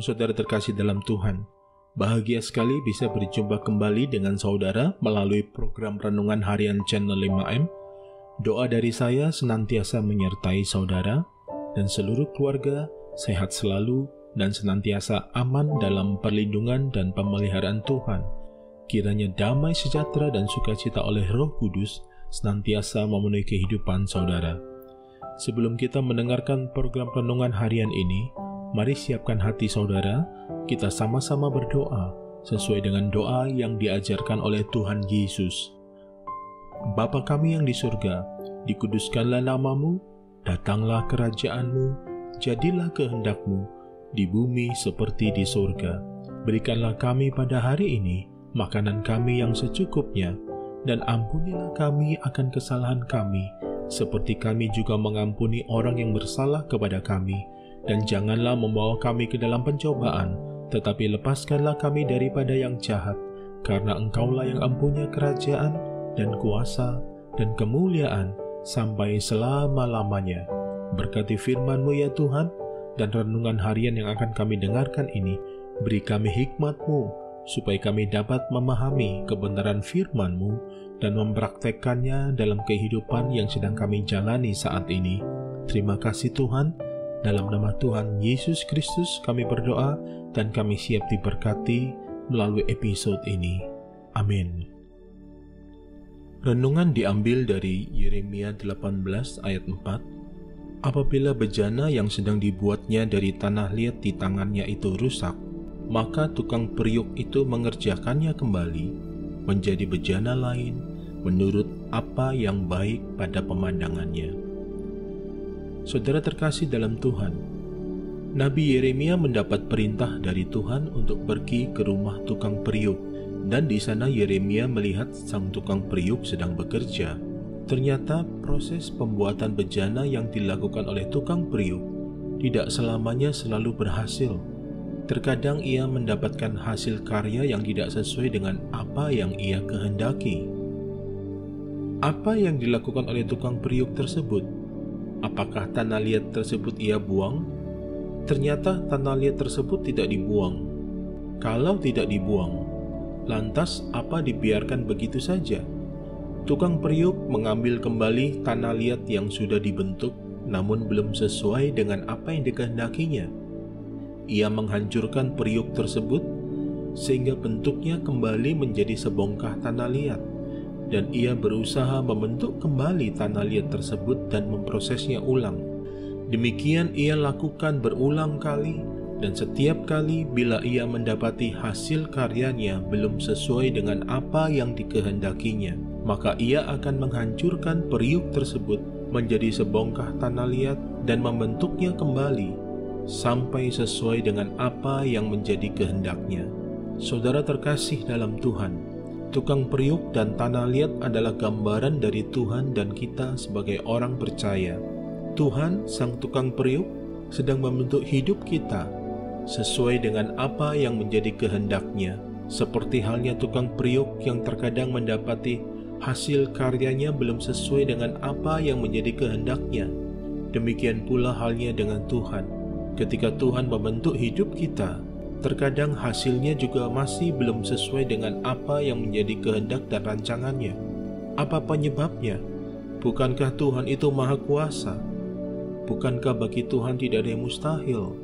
Shalom saudara terkasih dalam Tuhan. Bahagia sekali bisa berjumpa kembali dengan saudara melalui program Renungan Harian Channel 5M. Doa dari saya senantiasa menyertai saudara dan seluruh keluarga sehat selalu dan senantiasa aman dalam perlindungan dan pemeliharaan Tuhan. Kiranya damai sejahtera dan sukacita oleh Roh Kudus senantiasa memenuhi kehidupan saudara. Sebelum kita mendengarkan program renungan harian ini, mari siapkan hati saudara, kita sama-sama berdoa sesuai dengan doa yang diajarkan oleh Tuhan Yesus. Bapa kami yang di surga, dikuduskanlah namamu, datanglah kerajaan-Mu, jadilah kehendak-Mu, di bumi seperti di surga. Berikanlah kami pada hari ini makanan kami yang secukupnya, dan ampunilah kami akan kesalahan kami, seperti kami juga mengampuni orang yang bersalah kepada kami. Dan janganlah membawa kami ke dalam pencobaan, tetapi lepaskanlah kami daripada yang jahat, karena Engkaulah yang mempunyai kerajaan, dan kuasa, dan kemuliaan, sampai selama-lamanya. Berkati firman-Mu ya Tuhan, dan renungan harian yang akan kami dengarkan ini, beri kami hikmat-Mu, supaya kami dapat memahami kebenaran firman-Mu, dan mempraktekkannya dalam kehidupan yang sedang kami jalani saat ini. Terima kasih Tuhan. Dalam nama Tuhan Yesus Kristus kami berdoa dan kami siap diberkati melalui episode ini. Amin. Renungan diambil dari Yeremia 18 ayat 4. Apabila bejana yang sedang dibuatnya dari tanah liat di tangannya itu rusak, maka tukang periuk itu mengerjakannya kembali menjadi bejana lain menurut apa yang baik pada pemandangannya. Saudara terkasih dalam Tuhan, Nabi Yeremia mendapat perintah dari Tuhan untuk pergi ke rumah tukang periuk, dan di sana Yeremia melihat sang tukang periuk sedang bekerja. Ternyata proses pembuatan bejana yang dilakukan oleh tukang periuk tidak selamanya selalu berhasil. Terkadang ia mendapatkan hasil karya yang tidak sesuai dengan apa yang ia kehendaki. Apa yang dilakukan oleh tukang periuk tersebut? Apakah tanah liat tersebut ia buang? Ternyata tanah liat tersebut tidak dibuang. Kalau tidak dibuang, lantas apa dibiarkan begitu saja? Tukang periuk mengambil kembali tanah liat yang sudah dibentuk, namun belum sesuai dengan apa yang dikehendakinya. Ia menghancurkan periuk tersebut, sehingga bentuknya kembali menjadi sebongkah tanah liat. Dan ia berusaha membentuk kembali tanah liat tersebut dan memprosesnya ulang. Demikian ia lakukan berulang kali, dan setiap kali bila ia mendapati hasil karyanya belum sesuai dengan apa yang dikehendakinya, maka ia akan menghancurkan periuk tersebut menjadi sebongkah tanah liat dan membentuknya kembali sampai sesuai dengan apa yang menjadi kehendaknya. Saudara terkasih dalam Tuhan, tukang periuk dan tanah liat adalah gambaran dari Tuhan dan kita sebagai orang percaya. Tuhan, sang tukang periuk, sedang membentuk hidup kita sesuai dengan apa yang menjadi kehendak-Nya. Seperti halnya tukang periuk yang terkadang mendapati hasil karyanya belum sesuai dengan apa yang menjadi kehendak-Nya. Demikian pula halnya dengan Tuhan. Ketika Tuhan membentuk hidup kita, terkadang hasilnya juga masih belum sesuai dengan apa yang menjadi kehendak dan rancangannya. Apa penyebabnya? Bukankah Tuhan itu Maha Kuasa? Bukankah bagi Tuhan tidak ada yang mustahil?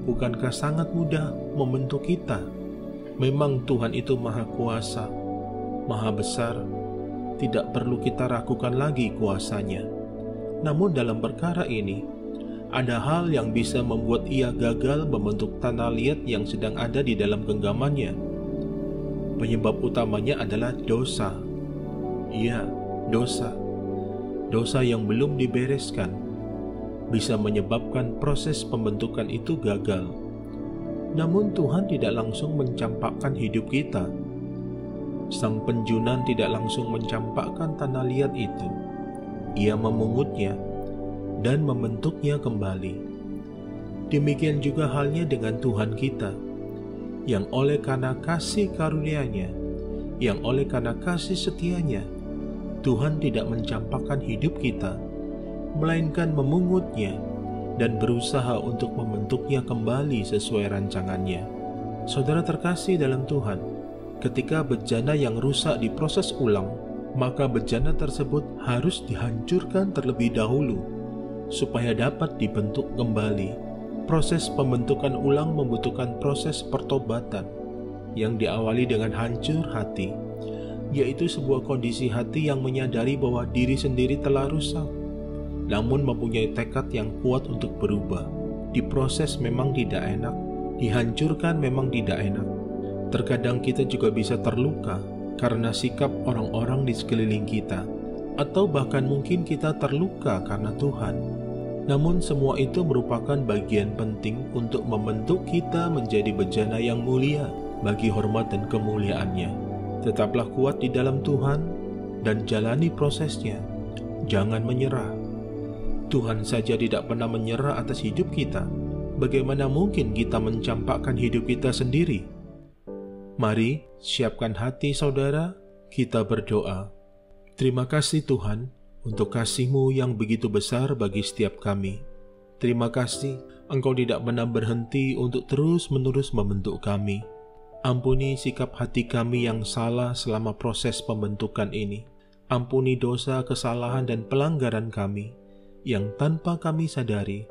Bukankah sangat mudah membentuk kita? Memang Tuhan itu Maha Kuasa, Maha Besar, tidak perlu kita ragukan lagi kuasanya. Namun dalam perkara ini, ada hal yang bisa membuat ia gagal membentuk tanah liat yang sedang ada di dalam genggamannya. Penyebab utamanya adalah dosa. Iya, dosa. Dosa yang belum dibereskan bisa menyebabkan proses pembentukan itu gagal. Namun Tuhan tidak langsung mencampakkan hidup kita. Sang penjunan tidak langsung mencampakkan tanah liat itu. Ia memungutnya dan membentuknya kembali. Demikian juga halnya dengan Tuhan kita, yang oleh karena kasih karunia-Nya, yang oleh karena kasih setia-Nya, Tuhan tidak mencampakkan hidup kita, melainkan memungutnya dan berusaha untuk membentuknya kembali sesuai rancangannya. Saudara terkasih dalam Tuhan, ketika bejana yang rusak diproses ulang, maka bejana tersebut harus dihancurkan terlebih dahulu supaya dapat dibentuk kembali. Proses pembentukan ulang membutuhkan proses pertobatan yang diawali dengan hancur hati, yaitu sebuah kondisi hati yang menyadari bahwa diri sendiri telah rusak, namun mempunyai tekad yang kuat untuk berubah. Diproses memang tidak enak, dihancurkan memang tidak enak. Terkadang kita juga bisa terluka karena sikap orang-orang di sekeliling kita, atau bahkan mungkin kita terluka karena Tuhan. Namun semua itu merupakan bagian penting untuk membentuk kita menjadi bejana yang mulia bagi hormat dan kemuliaannya. Tetaplah kuat di dalam Tuhan dan jalani prosesnya. Jangan menyerah. Tuhan saja tidak pernah menyerah atas hidup kita. Bagaimana mungkin kita mencampakkan hidup kita sendiri? Mari siapkan hati saudara, kita berdoa. Terima kasih Tuhan untuk kasih-Mu yang begitu besar bagi setiap kami. Terima kasih Engkau tidak pernah berhenti untuk terus-menerus membentuk kami. Ampuni sikap hati kami yang salah selama proses pembentukan ini. Ampuni dosa, kesalahan, dan pelanggaran kami yang tanpa kami sadari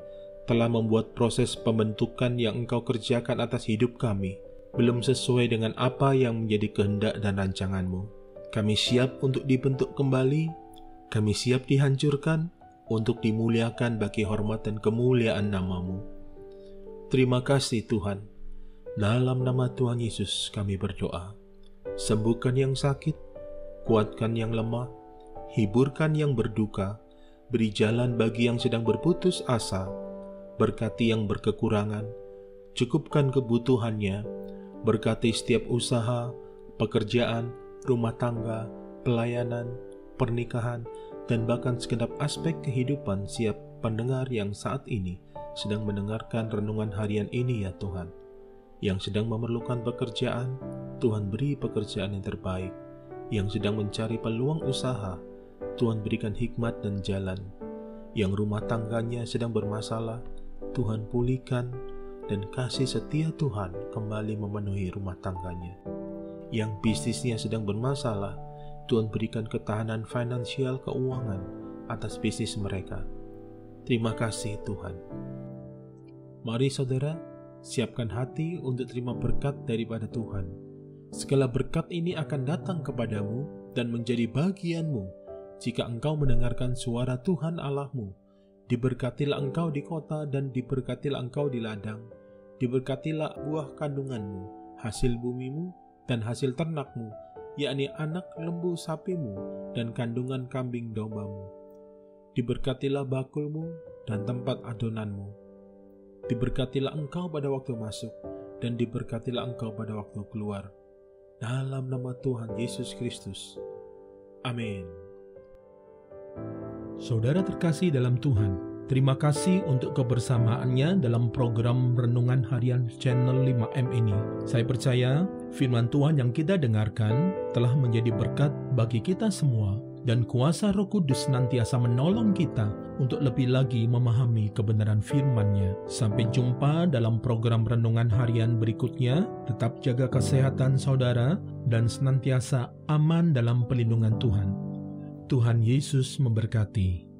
telah membuat proses pembentukan yang Engkau kerjakan atas hidup kami belum sesuai dengan apa yang menjadi kehendak dan rancangan-Mu. Kami siap untuk dibentuk kembali. Kami siap dihancurkan untuk dimuliakan bagi hormat dan kemuliaan nama-Mu. Terima kasih Tuhan. Dalam nama Tuhan Yesus kami berdoa. Sembuhkan yang sakit, kuatkan yang lemah, hiburkan yang berduka, beri jalan bagi yang sedang berputus asa, berkati yang berkekurangan, cukupkan kebutuhannya, berkati setiap usaha, pekerjaan, rumah tangga, pelayanan, pernikahan, dan bahkan segenap aspek kehidupan siap pendengar yang saat ini sedang mendengarkan renungan harian ini ya Tuhan. Yang sedang memerlukan pekerjaan, Tuhan beri pekerjaan yang terbaik. Yang sedang mencari peluang usaha, Tuhan berikan hikmat dan jalan. Yang rumah tangganya sedang bermasalah, Tuhan pulihkan dan kasih setia Tuhan kembali memenuhi rumah tangganya. Yang bisnisnya sedang bermasalah, Tuhan berikan ketahanan finansial keuangan atas bisnis mereka. Terima kasih Tuhan. Mari saudara, siapkan hati untuk terima berkat daripada Tuhan. Segala berkat ini akan datang kepadamu dan menjadi bagianmu jika engkau mendengarkan suara Tuhan Allahmu. Diberkatilah engkau di kota dan diberkatilah engkau di ladang. Diberkatilah buah kandunganmu, hasil bumimu, dan hasil ternakmu, yakni anak lembu sapimu dan kandungan kambing dombamu. Diberkatilah bakulmu dan tempat adonanmu. Diberkatilah engkau pada waktu masuk dan diberkatilah engkau pada waktu keluar. Dalam nama Tuhan Yesus Kristus. Amin. Saudara terkasih dalam Tuhan, terima kasih untuk kebersamaannya dalam program Renungan Harian Channel 5M ini. Saya percaya firman Tuhan yang kita dengarkan telah menjadi berkat bagi kita semua dan kuasa Roh Kudus senantiasa menolong kita untuk lebih lagi memahami kebenaran firman-Nya. Sampai jumpa dalam program Renungan Harian berikutnya. Tetap jaga kesehatan saudara dan senantiasa aman dalam pelindungan Tuhan. Tuhan Yesus memberkati.